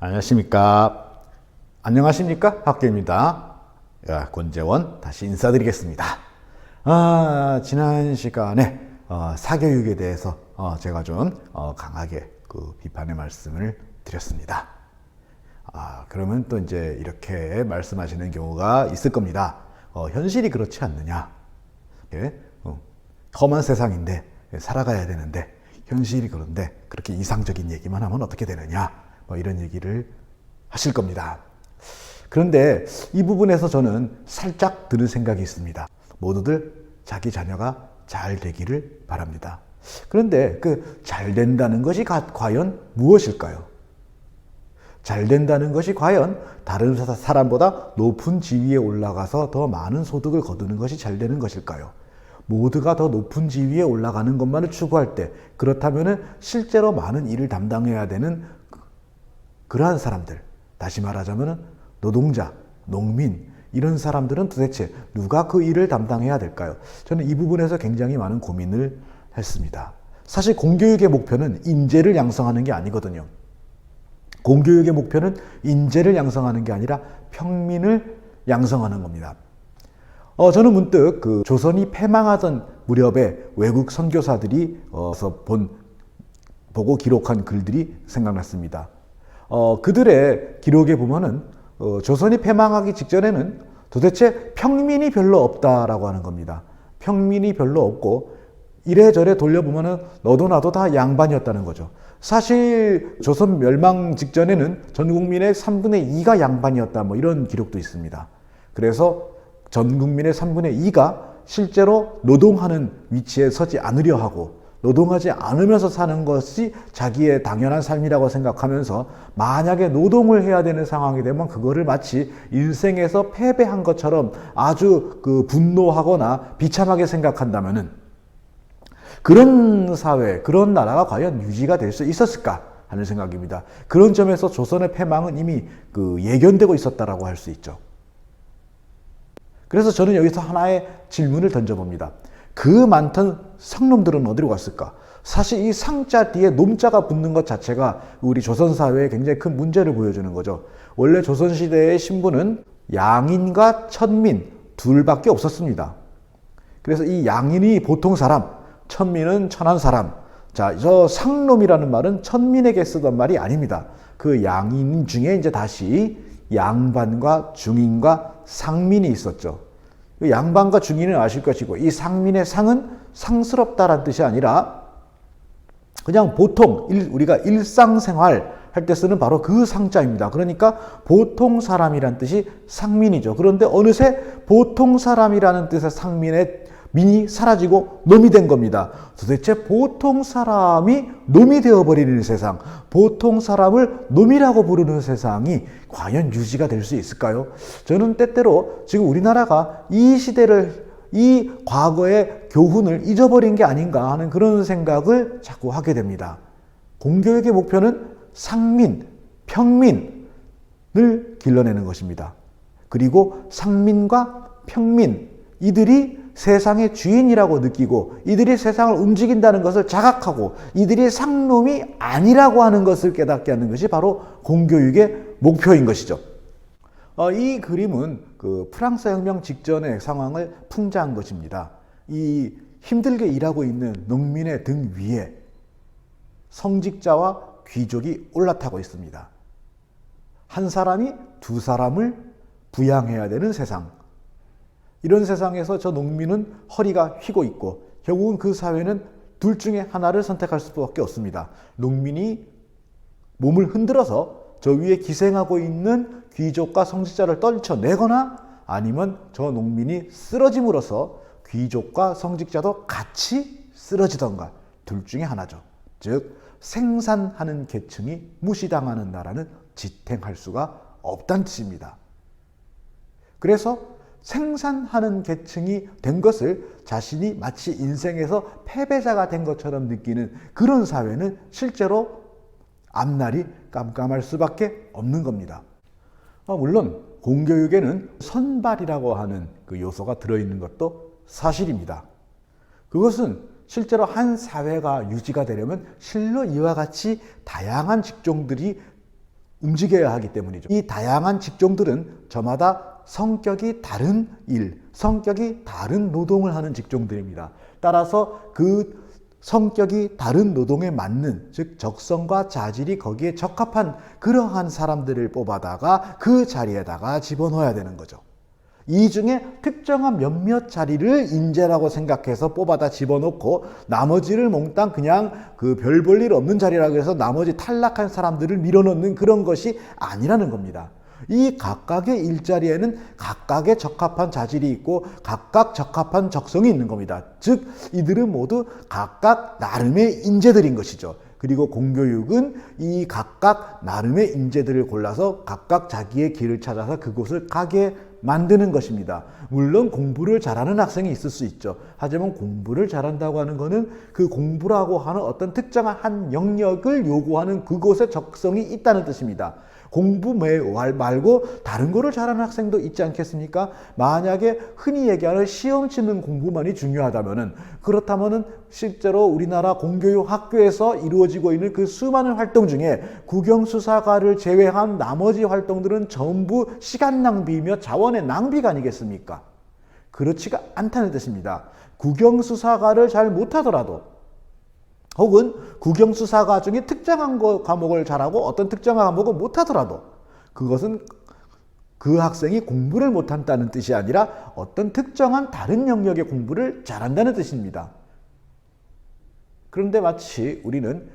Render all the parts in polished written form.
안녕하십니까. 안녕하십니까. 학교입니다. 권재원 다시 인사드리겠습니다. 지난 시간에 사교육에 대해서 제가 좀 강하게 비판의 말씀을 드렸습니다. 그러면 또 이제 이렇게 말씀하시는 경우가 있을 겁니다. 현실이 그렇지 않느냐. 험한 세상인데 살아가야 되는데 현실이 그런데 그렇게 이상적인 얘기만 하면 어떻게 되느냐. 이런 얘기를 하실 겁니다. 그런데 이 부분에서 저는 살짝 들을 생각이 있습니다. 모두들 자기 자녀가 잘 되기를 바랍니다. 그런데 그 잘 된다는 것이 과연 무엇일까요? 잘 된다는 것이 과연 다른 사람보다 높은 지위에 올라가서 더 많은 소득을 거두는 것이 잘 되는 것일까요? 모두가 더 높은 지위에 올라가는 것만을 추구할 때, 그렇다면 실제로 많은 일을 담당해야 되는 그러한 사람들, 다시 말하자면 노동자, 농민, 이런 사람들은 도대체 누가 그 일을 담당해야 될까요? 저는 이 부분에서 굉장히 많은 고민을 했습니다. 사실 공교육의 목표는 인재를 양성하는 게 아니거든요. 공교육의 목표는 인재를 양성하는 게 아니라 평민을 양성하는 겁니다. 저는 문득 조선이 패망하던 무렵에 외국 선교사들이 보고 기록한 글들이 생각났습니다. 그들의 기록에 보면은 조선이 패망하기 직전에는 도대체 평민이 별로 없다라고 하는 겁니다. 평민이 별로 없고 이래저래 돌려보면은 너도 나도 다 양반이었다는 거죠. 사실 조선 멸망 직전에는 전 국민의 3분의 2가 양반이었다, 이런 기록도 있습니다. 그래서 전 국민의 3분의 2가 실제로 노동하는 위치에 서지 않으려 하고 노동하지 않으면서 사는 것이 자기의 당연한 삶이라고 생각하면서 만약에 노동을 해야 되는 상황이 되면 그거를 마치 인생에서 패배한 것처럼 아주 분노하거나 비참하게 생각한다면은 그런 사회, 그런 나라가 과연 유지가 될 수 있었을까 하는 생각입니다. 그런 점에서 조선의 패망은 이미 예견되고 있었다라고 할 수 있죠. 그래서 저는 여기서 하나의 질문을 던져봅니다. 그 많던 상놈들은 어디로 갔을까? 사실 이 상자 뒤에 놈자가 붙는 것 자체가 우리 조선사회에 굉장히 큰 문제를 보여주는 거죠. 원래 조선시대의 신분은 양인과 천민 둘밖에 없었습니다. 그래서 이 양인이 보통 사람, 천민은 천한 사람. 자, 저 상놈이라는 말은 천민에게 쓰던 말이 아닙니다. 그 양인 중에 이제 다시 양반과 중인과 상민이 있었죠. 양반과 중인은 아실 것이고 이 상민의 상은 상스럽다라는 뜻이 아니라 그냥 보통 우리가 일상생활 할 때 쓰는 바로 그 상자입니다. 그러니까 보통 사람이란 뜻이 상민이죠. 그런데 어느새 보통 사람이라는 뜻의 상민의 민이 사라지고 놈이 된 겁니다. 도대체 보통 사람이 놈이 되어버리는 세상, 보통 사람을 놈이라고 부르는 세상이 과연 유지가 될 수 있을까요? 저는 때때로 지금 우리나라가 이 시대를, 이 과거의 교훈을 잊어버린 게 아닌가 하는 그런 생각을 자꾸 하게 됩니다. 공교육의 목표는 상민, 평민을 길러내는 것입니다. 그리고 상민과 평민, 이들이 세상의 주인이라고 느끼고 이들이 세상을 움직인다는 것을 자각하고 이들이 상놈이 아니라고 하는 것을 깨닫게 하는 것이 바로 공교육의 목표인 것이죠. 이 그림은 프랑스 혁명 직전의 상황을 풍자한 것입니다. 이 힘들게 일하고 있는 농민의 등 위에 성직자와 귀족이 올라타고 있습니다. 한 사람이 두 사람을 부양해야 되는 세상. 이런 세상에서 저 농민은 허리가 휘고 있고 결국은 그 사회는 둘 중에 하나를 선택할 수밖에 없습니다. 농민이 몸을 흔들어서 저 위에 기생하고 있는 귀족과 성직자를 떨쳐내거나 아니면 저 농민이 쓰러짐으로써 귀족과 성직자도 같이 쓰러지던가 둘 중에 하나죠. 즉 생산하는 계층이 무시당하는 나라는 지탱할 수가 없다는 뜻입니다. 그래서 생산하는 계층이 된 것을 자신이 마치 인생에서 패배자가 된 것처럼 느끼는 그런 사회는 실제로 앞날이 깜깜할 수밖에 없는 겁니다. 물론 공교육에는 선발이라고 하는 그 요소가 들어있는 것도 사실입니다. 그것은 실제로 한 사회가 유지가 되려면 실로 이와 같이 다양한 직종들이 움직여야 하기 때문이죠. 이 다양한 직종들은 저마다 성격이 다른 일, 성격이 다른 노동을 하는 직종들입니다. 따라서 그 성격이 다른 노동에 맞는, 즉 적성과 자질이 거기에 적합한 그러한 사람들을 뽑아다가 그 자리에다가 집어넣어야 되는 거죠. 이 중에 특정한 몇몇 자리를 인재라고 생각해서 뽑아다 집어넣고 나머지를 몽땅 그냥 그 별 볼 일 없는 자리라고 해서 나머지 탈락한 사람들을 밀어넣는 그런 것이 아니라는 겁니다. 이 각각의 일자리에는 각각의 적합한 자질이 있고 각각 적합한 적성이 있는 겁니다. 즉 이들은 모두 각각 나름의 인재들인 것이죠. 그리고 공교육은 이 각각 나름의 인재들을 골라서 각각 자기의 길을 찾아서 그곳을 가게 만드는 것입니다. 물론 공부를 잘하는 학생이 있을 수 있죠. 하지만 공부를 잘한다고 하는 것은 그 공부라고 하는 어떤 특정한 한 영역을 요구하는 그곳에 적성이 있다는 뜻입니다. 공부 말고 다른 거를 잘하는 학생도 있지 않겠습니까? 만약에 흔히 얘기하는 시험 치는 공부만이 중요하다면은, 그렇다면은 실제로 우리나라 공교육 학교에서 이루어지고 있는 그 수많은 활동 중에 국영수사과를 제외한 나머지 활동들은 전부 시간 낭비이며 자원의 낭비가 아니겠습니까? 그렇지가 않다는 뜻입니다. 국영수사과를 잘 못하더라도, 혹은 국영수사과 중에 특정한 과목을 잘하고 어떤 특정한 과목을 못하더라도 그것은 그 학생이 공부를 못한다는 뜻이 아니라 어떤 특정한 다른 영역의 공부를 잘한다는 뜻입니다. 그런데 마치 우리는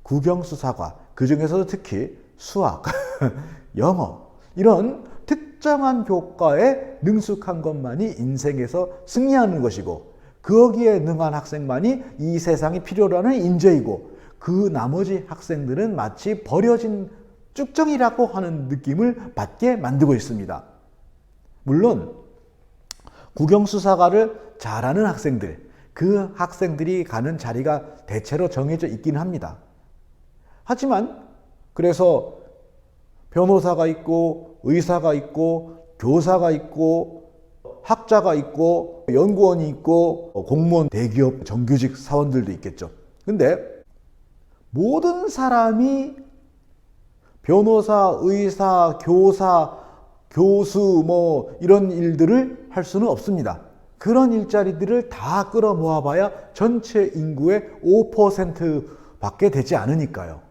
국영수사과, 그 중에서도 특히 수학, 영어 이런 특정한 교과에 능숙한 것만이 인생에서 승리하는 것이고 거기에 능한 학생만이 이 세상이 필요로 하는 인재이고 그 나머지 학생들은 마치 버려진 쭉정이라고 하는 느낌을 받게 만들고 있습니다. 물론 국영수사과를 잘하는 학생들, 그 학생들이 가는 자리가 대체로 정해져 있긴 합니다. 하지만 그래서 변호사가 있고 의사가 있고 교사가 있고 학자가 있고 연구원이 있고 공무원, 대기업, 정규직 사원들도 있겠죠. 근데 모든 사람이 변호사, 의사, 교사, 교수 이런 일들을 할 수는 없습니다. 그런 일자리들을 다 끌어모아 봐야 전체 인구의 5% 밖에 되지 않으니까요.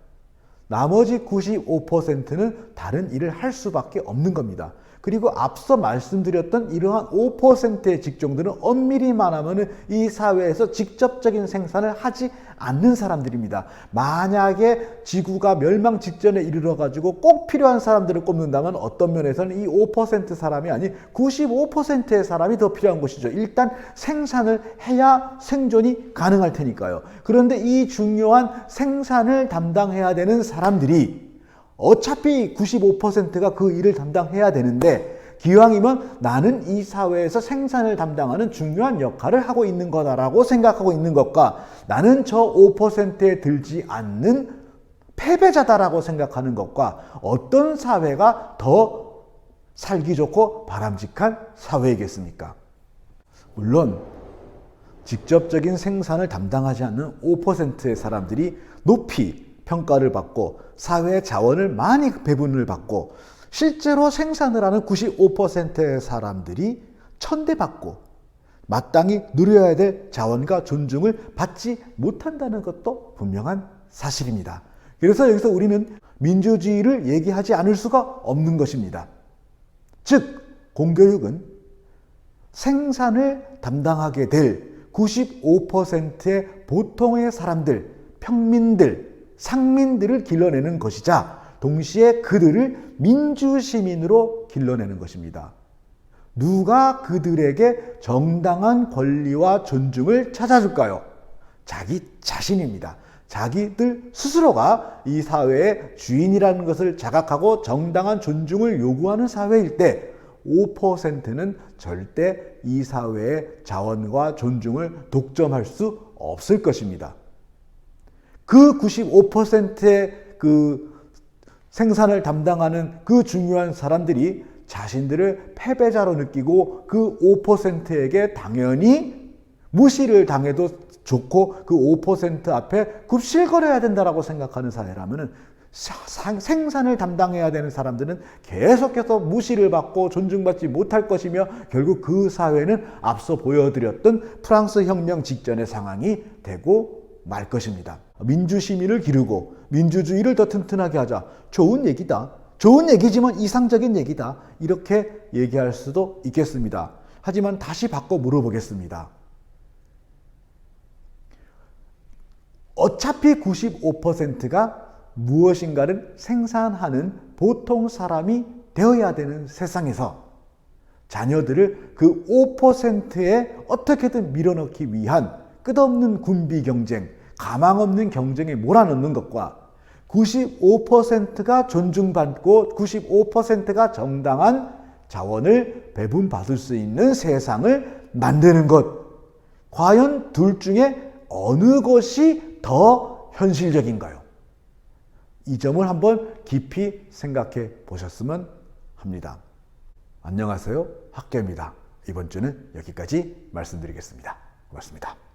나머지 95%는 다른 일을 할 수밖에 없는 겁니다. 그리고 앞서 말씀드렸던 이러한 5%의 직종들은 엄밀히 말하면 이 사회에서 직접적인 생산을 하지 않는 사람들입니다. 만약에 지구가 멸망 직전에 이르러가지고 꼭 필요한 사람들을 꼽는다면 어떤 면에서는 이 5% 사람이 아닌 95%의 사람이 더 필요한 것이죠. 일단 생산을 해야 생존이 가능할 테니까요. 그런데 이 중요한 생산을 담당해야 되는 사람들이 어차피 95%가 그 일을 담당해야 되는데 기왕이면 나는 이 사회에서 생산을 담당하는 중요한 역할을 하고 있는 거다라고 생각하고 있는 것과 나는 저 5%에 들지 않는 패배자다라고 생각하는 것과 어떤 사회가 더 살기 좋고 바람직한 사회이겠습니까? 물론 직접적인 생산을 담당하지 않는 5%의 사람들이 높이 평가를 받고 사회의 자원을 많이 배분을 받고 실제로 생산을 하는 95%의 사람들이 천대받고 마땅히 누려야 될 자원과 존중을 받지 못한다는 것도 분명한 사실입니다. 그래서 여기서 우리는 민주주의를 얘기하지 않을 수가 없는 것입니다. 즉 공교육은 생산을 담당하게 될 95%의 보통의 사람들, 평민들, 상민들을 길러내는 것이자 동시에 그들을 민주시민으로 길러내는 것입니다. 누가 그들에게 정당한 권리와 존중을 찾아줄까요? 자기 자신입니다. 자기들 스스로가 이 사회의 주인이라는 것을 자각하고 정당한 존중을 요구하는 사회일 때 5%는 절대 이 사회의 자원과 존중을 독점할 수 없을 것입니다. 그 95%의 그 생산을 담당하는 그 중요한 사람들이 자신들을 패배자로 느끼고 그 5%에게 당연히 무시를 당해도 좋고 그 5% 앞에 굽실거려야 된다라고 생각하는 사회라면은 생산을 담당해야 되는 사람들은 계속해서 무시를 받고 존중받지 못할 것이며 결국 그 사회는 앞서 보여드렸던 프랑스 혁명 직전의 상황이 되고 말 것입니다. 민주시민을 기르고 민주주의를 더 튼튼하게 하자. 좋은 얘기다. 좋은 얘기지만 이상적인 얘기다. 이렇게 얘기할 수도 있겠습니다. 하지만 다시 바꿔 물어보겠습니다. 어차피 95%가 무엇인가를 생산하는 보통 사람이 되어야 되는 세상에서 자녀들을 그 5%에 어떻게든 밀어넣기 위한 끝없는 군비 경쟁, 가망 없는 경쟁에 몰아넣는 것과 95%가 존중받고 95%가 정당한 자원을 배분받을 수 있는 세상을 만드는 것. 과연 둘 중에 어느 것이 더 현실적인가요? 이 점을 한번 깊이 생각해 보셨으면 합니다. 안녕하세요. 학교입니다. 이번 주는 여기까지 말씀드리겠습니다. 고맙습니다.